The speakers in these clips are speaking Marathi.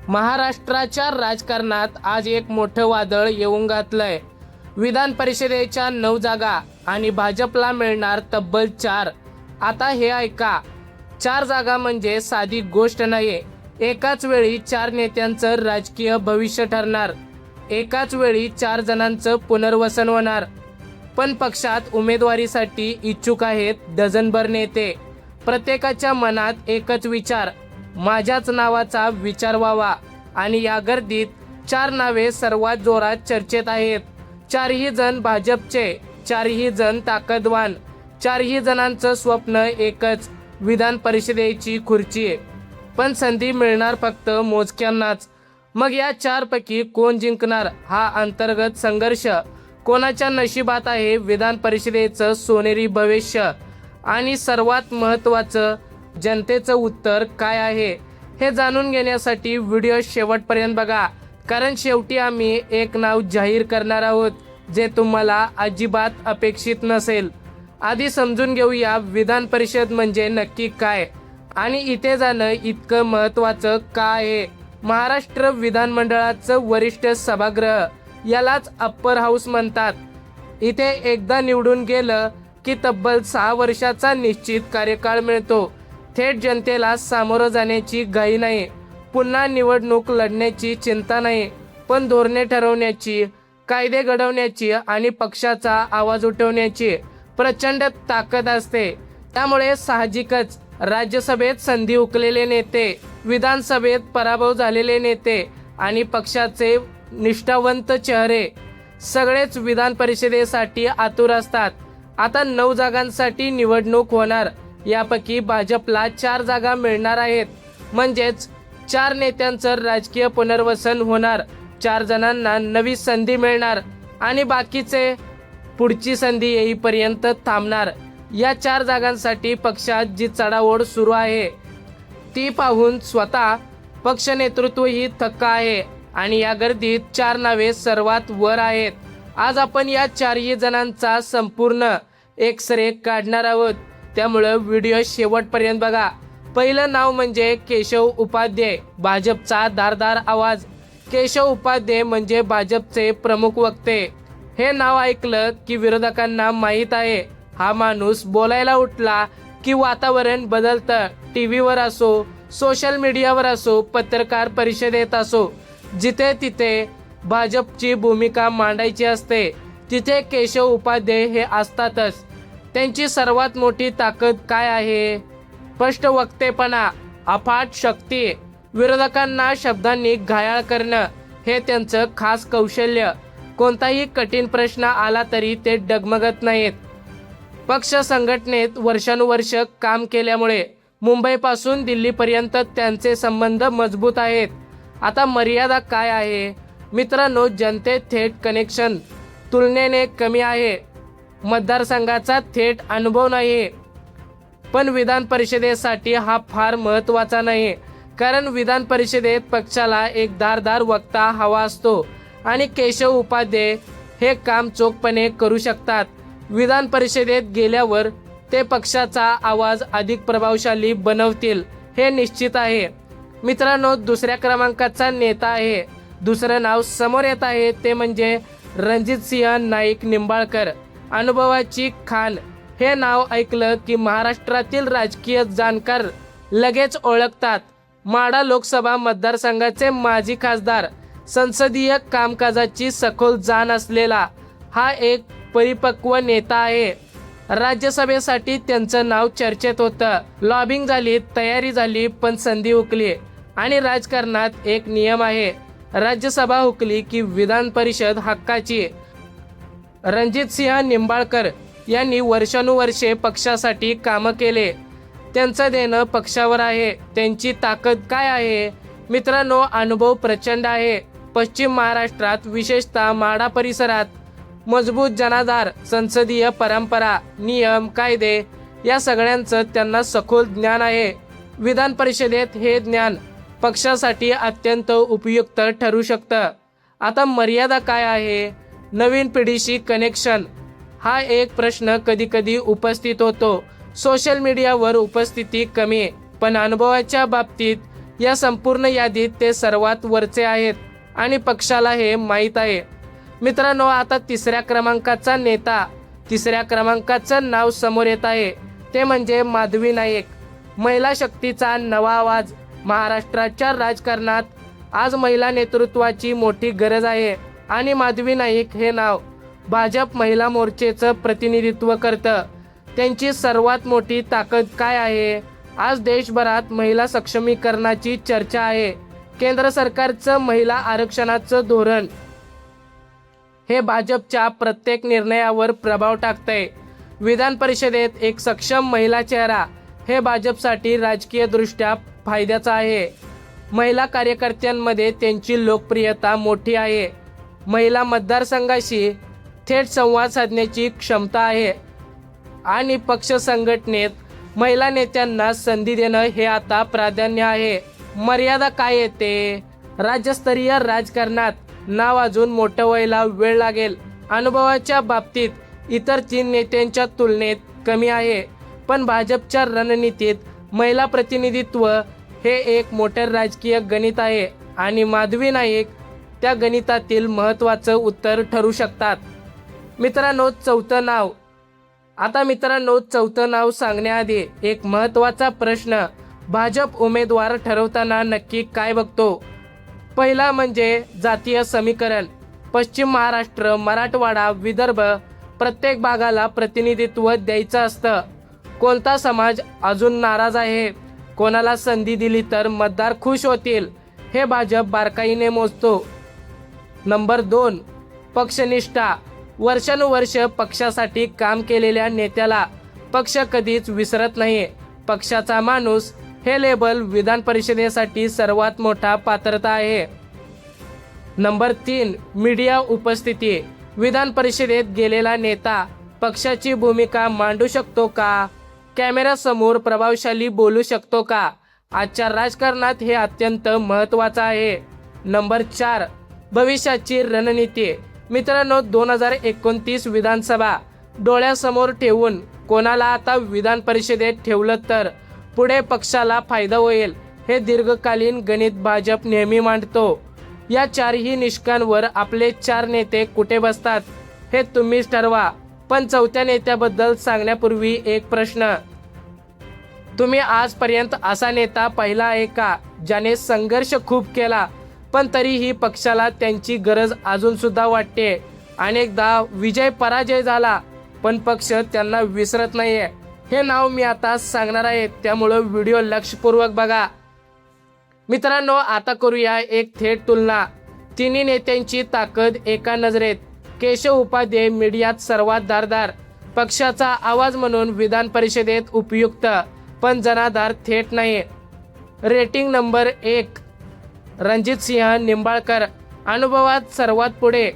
महाराष्ट्राच्या राजकारणात आज एक मोठं वादळ येऊन घातलंय। विधान परिषदेच्या 9 जागा आणि भाजपला मिळणार तब्बल 4। आता हे ऐका, 4 जागा म्हणजे साधी गोष्ट नाही। एकाच वेळी 4 नेत्यांचं राजकीय भविष्य ठरणार, एकाच वेळी 4 जणांचं पुनर्वसन होणार। पण पक्षात उमेदवारीसाठी इच्छुक आहेत डझनभर नेते। प्रत्येकाच्या मनात एकच विचार, माझ्याच नावाचा विचार व्हावा। आणि या गर्दीत 4 नावे सर्वात जोरात चर्चेत आहेत। 4ही जण भाजपचे, 4ही जण ताकदवान, 4ही जणांचं स्वप्न एकच, विधान परिषदेची खुर्ची। पण संधी मिळणार फक्त मोजक्यांनाच। मग या 4 पैकी कोण जिंकणार हा अंतर्गत संघर्ष, कोणाच्या नशिबात आहे विधान परिषदेचं सोनेरी भविष्य, आणि सर्वात महत्त्वाचं, जनतेचं उत्तर काय आहे हे जाणून घेण्यासाठी व्हिडिओ शेवटपर्यंत बघा। कारण शेवटी आम्ही एक नाव जाहीर करणार आहोत जे तुम्हाला अजिबात अपेक्षित नसेल। आधी समजून घेऊया विधान परिषद म्हणजे नक्की काय आणि इथे जाणं इतकं महत्त्वाचं का आहे। महाराष्ट्र विधानमंडळाचं वरिष्ठ सभागृह, यालाच अप्पर हाऊस म्हणतात। इथे एकदा निवडून गेलं की तब्बल 6 वर्षाचा निश्चित कार्यकाळ मिळतो। थेट जनतेला सामोरं जाण्याची घाई नाही, पुन्हा निवडणूक लढण्याची चिंता नाही, पण धोरणे ठरवण्याची, कायदे घडवण्याची आणि पक्षाचा आवाज उठवण्याची प्रचंड ताकद असते। त्यामुळे साहजिकच राज्यसभेत संधी हुकलेले नेते, विधानसभेत पराभव झालेले नेते आणि पक्षाचे निष्ठावंत चेहरे सगळेच विधान परिषदेसाठी आतुर असतात। आता 9 जागांसाठी निवडणूक होणार, यापैकी भाजपला 4 जागा मिळणार आहेत, म्हणजेच 4 नेत्यांचं राजकीय पुनर्वसन होणार, 4 जणांना नवी संधी मिळणार आणि बाकीचे पुढची संधी येईपर्यंत थांबणार। या 4 जागांसाठी पक्षात जी चढाओढ सुरू आहे ती पाहून स्वतः पक्ष नेतृत्वही थक्क आहे आणि या गर्दीत 4 नावे सर्वात वर आहेत। आज आपण या 4ही जणांचा संपूर्ण एक्सरे काढणार आहोत, त्यामुळे व्हिडिओ शेवटपर्यंत बघा। पहिलं नाव म्हणजे केशव उपाध्ये, भाजपचा धारदार आवाज। केशव उपाध्ये म्हणजे भाजपचे प्रमुख वक्ते। हे नाव ऐकलं की विरोधकांना माहीत आहे हा माणूस बोलायला उठला की वातावरण बदलतं। टीव्हीवर असो, सोशल मीडियावर असो, पत्रकार परिषदेत असो, जिथे तिथे भाजपची भूमिका मांडायची असते तिथे केशव उपाध्ये हे असतातच। त्यांची सर्वात मोठी ताकद काय आहे? स्पष्ट वक्तेपणा, अफाट शक्ती, विरोधकांना शब्दांनी घायाळ करणं हे त्यांचं खास कौशल्य। कोणताही कठीण प्रश्न आला तरी ते डगमगत नाहीत। पक्ष संघटनेत वर्षानुवर्ष काम केल्यामुळे मुंबईपासून दिल्लीपर्यंत त्यांचे संबंध मजबूत आहेत। आता मर्यादा काय आहे? मित्रांनो, जनतेत थेट कनेक्शन तुलनेने कमी आहे, मतदारसंघाचा थेट अनुभव नाही। पण विधान परिषदेसाठी हा फार महत्त्वाचा नाही, कारण विधान परिषदेत पक्षाला एक धारदार वक्ता हवा असतो आणि केशव उपाध्ये हे काम चोखपणे करू शकतात। विधान परिषदेत गेल्यावर ते पक्षाचा आवाज अधिक प्रभावशाली बनवतील हे निश्चित आहे। मित्रांनो, दुसऱ्या क्रमांकाचा नेता आहे, दुसरं नाव समोर येत आहे ते म्हणजे रणजितसिंह नाईक निंबाळकर, अनुभवाची खाण। हे नाव ऐकलं की महाराष्ट्रातील राजकीय जाणकार लगेच ओळखतात। माढा लोकसभा मतदारसंघाचे माजी खासदार, संसदीय कामकाजाची सखोल जाण असलेला हा एक परिपक्व नेता आहे। राज्यसभेसाठी त्यांचं नाव चर्चेत होतं। लॉबिंग झाली, तयारी झाली, पण संधी हुकली। आणि राजकारणात एक नियम आहे, राज्यसभा हुकली की विधान परिषद हक्काची। रणजितसिंह निंबाळकर यांनी वर्षानुवर्षे पक्षासाठी कामं केले, त्यांचं देणं पक्षावर आहे। त्यांची ताकद काय आहे? मित्रांनो, अनुभव प्रचंड आहे। पश्चिम महाराष्ट्रात, विशेषतः माढा परिसरात मजबूत जनाधार, संसदीय परंपरा, नियम, कायदे या सगळ्यांचं त्यांना सखोल ज्ञान आहे। विधान परिषदेत हे ज्ञान पक्षासाठी अत्यंत उपयुक्त ठरू शकतं। आता मर्यादा काय आहे? नवीन पिढीशी कनेक्शन हा एक प्रश्न कधीकधी उपस्थित होतो। सोशल मीडियावर उपस्थिती कमी, पण अनुभवाच्या बाबतीत या संपूर्ण यादीत ते सर्वात वरचे आहेत आणि पक्षाला हे माहीत आहे. मित्रांनो, आता तिसऱ्या क्रमांकाचं नाव समोर येत आहे, ते म्हणजे माधवी नाईक. महिला शक्तीचा नवा आवाज. महाराष्ट्राच्या राजकारणात आज महिला नेतृत्वाची मोठी गरज आहे आणि माधवी नाईक हे नाव भाजप महिला मोर्चेचं प्रतिनिधित्व करतं. त्यांची सर्वात मोठी ताकद काय आहे? आज देशभरात महिला सक्षमीकरणाची चर्चा आहे. केंद्र सरकारचं महिला आरक्षणाचं धोरण हे भाजपच्या प्रत्येक निर्णयावर प्रभाव टाकतंय. विधान परिषदेत एक सक्षम महिला चेहरा हे भाजपसाठी राजकीयदृष्ट्या फायद्याचं आहे. महिला कार्यकर्त्यांमध्ये त्यांची लोकप्रियता मोठी आहे. महिला मतदारसंघाशी थेट संवाद साधण्याची क्षमता आहे आणि पक्ष संघटनेत महिला नेत्यांना संधी देणं हे आता प्राधान्य आहे. मर्यादा काय येते? राज्यस्तरीय राजकारणात नाव अजून मोठं व्हायला वेळ लागेल. अनुभवाच्या बाबतीत इतर 3 नेत्यांच्या तुलनेत कमी आहे, पण भाजपच्या रणनीतीत महिला प्रतिनिधित्व हे एक मोठं राजकीय गणित आहे आणि माधवी नाईक त्या गणितातील महत्त्वाचं उत्तर ठरू शकतात. मित्रांनो, चौथं नाव सांगण्याआधी एक महत्त्वाचा प्रश्न. भाजप उमेदवार ठरवताना नक्की काय बघतो? पहिला म्हणजे जातीय समीकरण. पश्चिम महाराष्ट्र, मराठवाडा, विदर्भ प्रत्येक भागाला प्रतिनिधित्व द्यायचं असतं. कोणता समाज अजून नाराज आहे? कोणाला संधी दिली तर मतदार खुश होतील? हे भाजप बारकाईने मोजतो. नंबर 2, पक्षनिष्ठा. वर्षानुवर्ष पक्षासाठी काम केलेल्या नेत्याला पक्ष कधीच विसरत नाही. पक्षाचा माणूस हे लेबल विधान परिषदेसाठी सर्वात मोठा पात्रता आहे. नंबर 3, मीडिया उपस्थिती. विधान परिषदेत गेलेला नेता पक्षाची भूमिका मांडू शकतो का? कॅमेऱ्यासमोर प्रभावशाली बोलू शकतो का? आजच्या राजकारणात हे अत्यंत महत्त्वाचं आहे. नंबर 4, भविष्याची रणनीती. मित्रांनो, 2029 विधानसभा डोळ्यासमोर ठेवून कोणाला आता विधान परिषदेत ठेवलं तर पुढे पक्षाला फायदा होईल, हे दीर्घकालीन गणित भाजप नेहमी मांडतो. या 4ही निष्कांवर आपले 4 नेते कुठे बसतात हे तुम्हीच ठरवा. पण चौथ्या नेत्याबद्दल सांगण्यापूर्वी एक प्रश्न. तुम्ही आजपर्यंत असा नेता पाहिला आहे का ज्याने संघर्ष खूप केला पण तरीही पक्षाला त्यांची गरज अजून सुद्धा वाटते? अनेकदा विजय पराजय झाला पण पक्ष त्यांना विसरत नाहीये. हे नाव मी आता सांगणार आहे, त्यामुळं व्हिडिओ लक्षपूर्वक बघा. मित्रांनो, आता करूया एक थेट तुलना. तिन्ही नेत्यांची ताकद एका नजरेत. केशव उपाध्ये मीडियात सर्वात धारदार, पक्षाचा आवाज म्हणून विधान परिषदेत उपयुक्त, पण जनाधार थेट नाही. Rating number 1, Ranjitsinh Nimbalkar. अनुभवात सर्वात पुढे.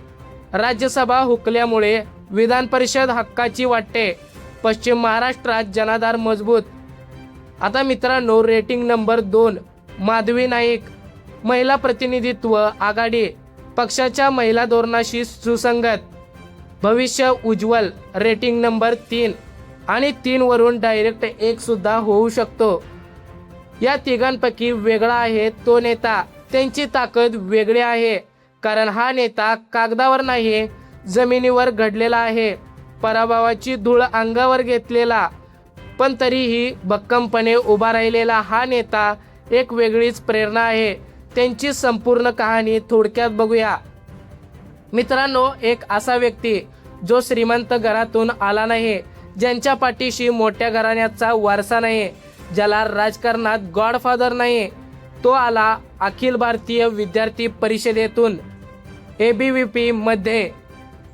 राज्यसभा हुकल्यामुळे विधान परिषद हक्काची वाटते. पश्चिम महाराष्ट्रात जनाधार मजबूत. आता मित्रांनो, रेटिंग नंबर 2, माधवी नाईक. महिला प्रतिनिधित्व आघाडी, पक्षाच्या महिला धोरणाशी सुसंगत, भविष्य उज्ज्वल. रेटिंग नंबर 3 आणि 3 वरून डायरेक्ट 1 सुद्धा होऊ शकतो. या तिघांपैकी वेगळा आहे तो नेता. त्यांची ताकद वेगळी आहे, कारण हा नेता कागदावर नाही, जमिनीवर घडलेला आहे. पराभवाची धूळ अंगावर घेतलेला पण तरीही भक्कमपणे उभा राहिलेला हा नेता एक वेगळीच प्रेरणा आहे. त्यांची संपूर्ण कहाणी थोडक्यात बघूया. मित्रांनो, एक असा व्यक्ती जो श्रीमंत घरातून आला नाही, ज्यांच्या पाठीशी मोठ्या घराण्याचा वारसा नाही, ज्याला राजकारणात गॉडफादर नाही, तो आला अखिल भारतीय विद्यार्थी परिषदेतून. ABVP मध्ये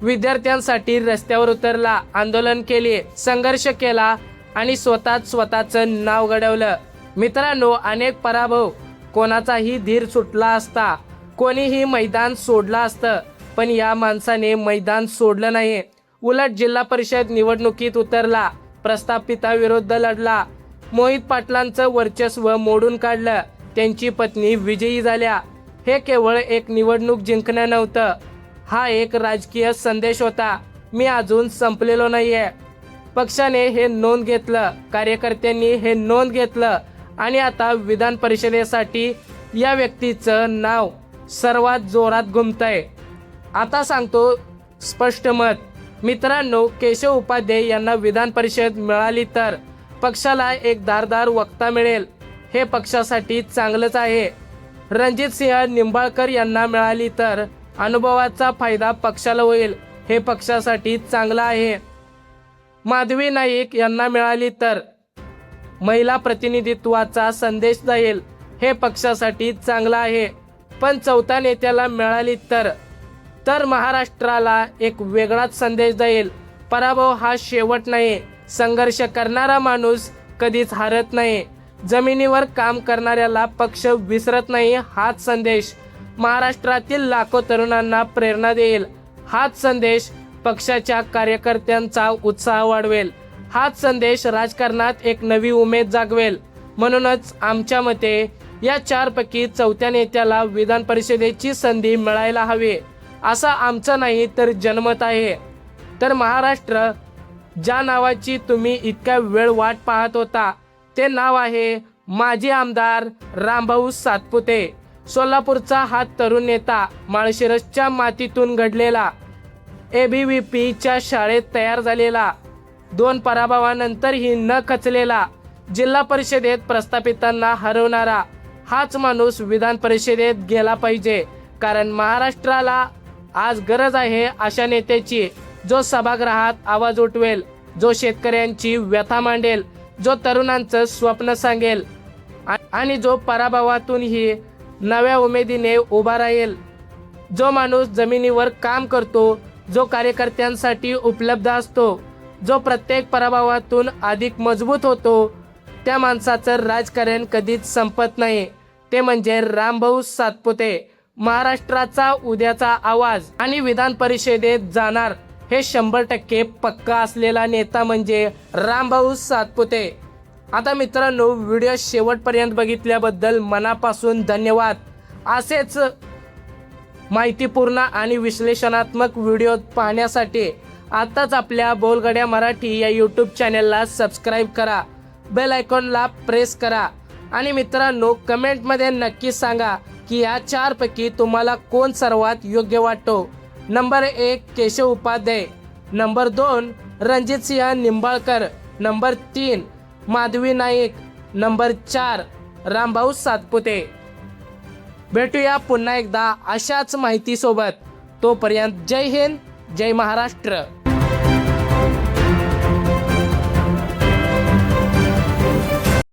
विद्यार्थ्यांसाठी रस्त्यावर उतरला, आंदोलन केले, संघर्ष केला आणि स्वतःचं नाव घडवलं. मित्रांनो, अनेक पराभव, कोणाचाही धीर सुटला असता, कोणीही मैदान सोडलं असतं, पण या माणसाने मैदान सोडलं नाही. उलट जिल्हा परिषद निवडणुकीत उतरला, प्रस्थापिताविरुद्ध लढला, मोहित पाटलांचं वर्चस्व मोडून काढलं, त्यांची पत्नी विजयी झाल्या. हे केवळ एक निवडणूक जिंकणं नव्हतं, हा एक राजकीय संदेश होता. मी अजून संपलेलो नाहीये. पक्षाने हे नोंद घेतलं, कार्यकर्त्यांनी हे नोंद घेतलं आणि आता विधान परिषदेसाठी या व्यक्तीचं नाव सर्वात जोरात घुमतंय. आता सांगतो स्पष्ट मत. मित्रांनो, केशव उपाध्ये यांना विधान परिषद मिळाली तर पक्षाला एक धारदार वक्ता मिळेल. हे पक्षासाठी चांगलंच आहे. रणजितसिंह निंबाळकर यांना मिळाली तर अनुभवाचा फायदा पक्षाला होईल. हे पक्षासाठी चांगलं आहे. माधवी नाईक यांना मिळाली तर महिला प्रतिनिधित्वाचा संदेश जाईल. हे पक्षासाठी चांगलं आहे. पण चौथ्या नेत्याला मिळाली तर महाराष्ट्राला एक वेगळाच संदेश जाईल. पराभव हा शेवट नाही. संघर्ष करणारा माणूस कधीच हारत नाही. जमिनीवर काम करणाऱ्याला पक्ष विसरत नाही. हाच संदेश महाराष्ट्रातील लाखो तरुणांना प्रेरणा देईल. हाच संदेश पक्षाच्या कार्यकर्त्यांचा उत्साह वाढवेल. हाच संदेश राजकारणात एक नवी उमेद जागवेल. म्हणूनच आमच्या मते या चारपैकी चौथ्या नेत्याला विधान परिषदेची संधी मिळायला हवी, असं आमचं नाही तर जनमत आहे. तर महाराष्ट्र, ज्या नावाची तुम्ही इतक्या वेळ वाट पाहत होता ते नाव आहे माजी आमदार रामभाऊ सातपुते. सोलापूरचा हा तरुण नेता माळशिरसच्या मातीतून घडलेला, ABVPच्या शाळेत तयार झालेला, 2 पराभवानंतरही न खचलेला, जिल्हा परिषदेत प्रस्थापितांना हरवणारा हाच माणूस विधान परिषदेत गेला पाहिजे. कारण महाराष्ट्राला आज गरज आहे अशा नेत्याची, जो सभागृहात आवाज उठवेल, जो शेतकऱ्यांची व्यथा मांडेल, जो तरुणांचं स्वप्न सांगेल आणि जो पराभवातूनही नव्या उमेदीने उभा राहील. जो माणूस जमिनीवर काम करतो, जो कार्यकर्त्यांसाठी उपलब्ध असतो, जो प्रत्येक पराभवातून अधिक मजबूत होतो, त्या माणसाचं राजकारण कधीच संपत नाही. ते म्हणजे रामभाऊ सातपुते. महाराष्ट्राचा उद्याचा आवाज आणि विधान परिषदेत जाणार हे 100% पक्का असलेला नेता म्हणजे रामभाऊ सातपुते. आता मित्रांनो, व्हिडिओ शेवटपर्यंत बघितल्याबद्दल मनापासून धन्यवाद. असेच माहितीपूर्ण आणि विश्लेषणात्मक व्हिडिओ पाहण्यासाठी आताच आपल्या बोलगड्या मराठी या यूट्यूब चॅनलला सबस्क्राईब करा. बेल आयकॉनला प्रेस करा. आणि मित्रांनो, कमेंटमध्ये नक्की सांगा की या चारपैकी तुम्हाला कोण सर्वात योग्य वाटतो. Number 1 Keshav Upadhye, number 2 Ranjitsinh Nimbalkar, number 3 Madhavi Naik, number 4 Rambhau Satpute. भेटूया पुन्हा एकदा अशाच माहितीसोबत. तोपर्यंत जय हिंद, जय महाराष्ट्र.